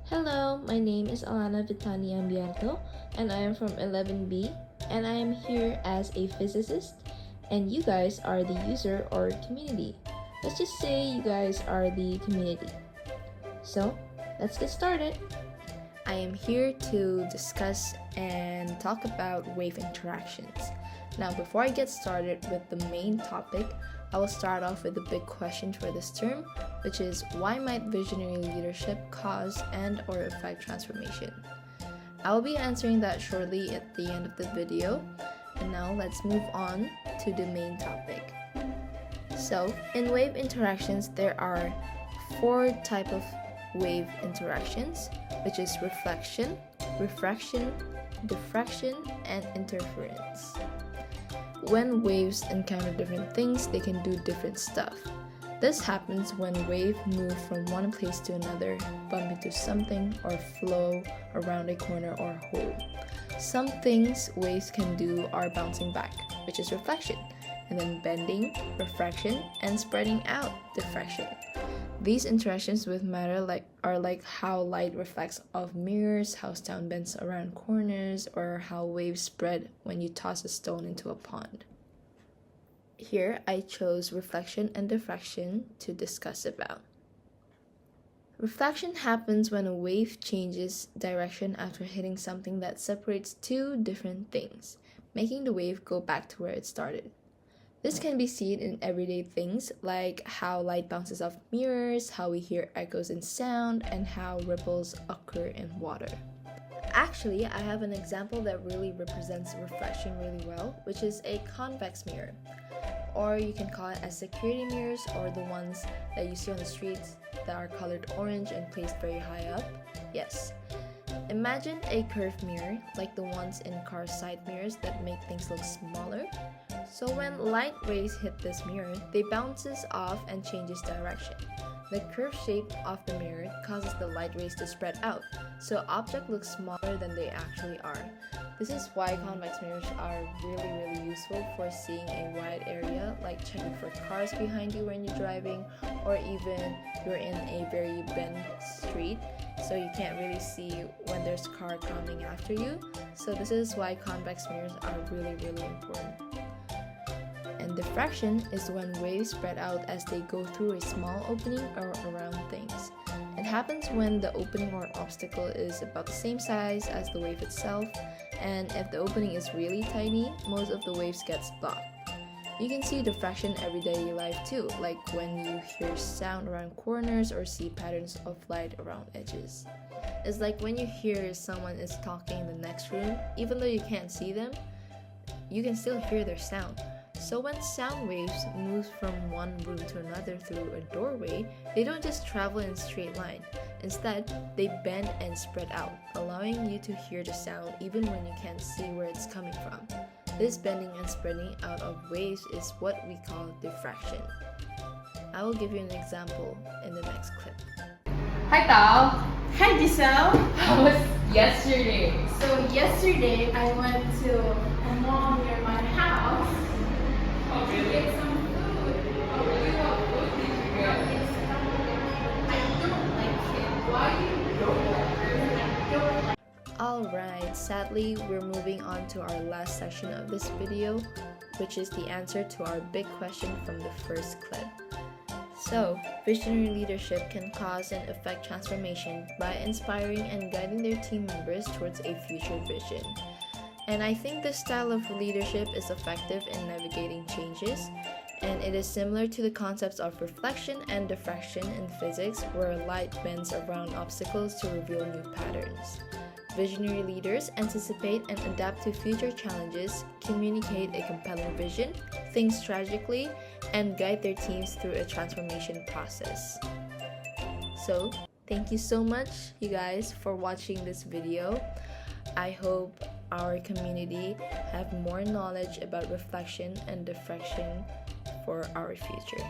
Hello, my name is Alana Vitani Ambiarto, and I am from 11B, and I am here as a physicist, and you guys are the user or community. Let's just say you guys are the community. So, let's get started. I am here to discuss and talk about wave interactions. Now, before I get started with the main topic, I will start off with the big question for this term, which is why might visionary leadership cause and or affect transformation? I will be answering that shortly at the end of the video, and now let's move on to the main topic. So, in wave interactions, there are 4 types of wave interactions, which is reflection, refraction, diffraction, and interference. When waves encounter different things, they can do different stuff. This happens when waves move from one place to another, bump into something, or flow around a corner or hole. Some things waves can do are bouncing back, which is reflection, and then bending, refraction, and spreading out, diffraction. These interactions with matter are like how light reflects off mirrors, how sound bends around corners, or how waves spread when you toss a stone into a pond. Here, I chose reflection and diffraction to discuss about. Reflection happens when a wave changes direction after hitting something that separates 2 different things, making the wave go back to where it started. This can be seen in everyday things like how light bounces off mirrors, how we hear echoes in sound, and how ripples occur in water. Actually, I have an example that really represents reflection really well, which is a convex mirror. Or you can call it as security mirrors, or the ones that you see on the streets that are colored orange and placed very high up. Yes. Imagine a curved mirror, like the ones in car side mirrors that make things look smaller. So when light rays hit this mirror, they bounces off and changes direction. The curved shape of the mirror causes the light rays to spread out, so objects look smaller than they actually are. This is why convex mirrors are really useful for seeing a wide area, like checking for cars behind you when you're driving, or even you're in a very bent street, so you can't really see when there's a car coming after you. So this is why convex mirrors are really important. And diffraction is when waves spread out as they go through a small opening or around things. It happens when the opening or obstacle is about the same size as the wave itself, and if the opening is really tiny, most of the waves gets blocked. You can see diffraction in everyday life too, like when you hear sound around corners or see patterns of light around edges. It's like when you hear someone is talking in the next room, even though you can't see them, you can still hear their sound. So when sound waves move from one room to another through a doorway, they don't just travel in a straight line. Instead, they bend and spread out, allowing you to hear the sound even when you can't see where it's coming from. This bending and spreading out of waves is what we call diffraction. I will give you an example in the next clip. Hi Tal! Hi Giselle! How was yesterday? So yesterday I went to a mall near my house Oh to really? get some food. Oh really? What food did you get? I don't like it. Why you don't like it? I don't like Alright, sadly, we're moving on to our last section of this video, which is the answer to our big question from the first clip. So, visionary leadership can cause and affect transformation by inspiring and guiding their team members towards a future vision. And I think this style of leadership is effective in navigating changes, and it is similar to the concepts of reflection and diffraction in physics, where light bends around obstacles to reveal new patterns. Visionary leaders anticipate and adapt to future challenges, communicate a compelling vision, think strategically, and guide their teams through a transformation process. So, thank you so much, you guys, for watching this video. I hope our community have more knowledge about reflection and diffraction for our future.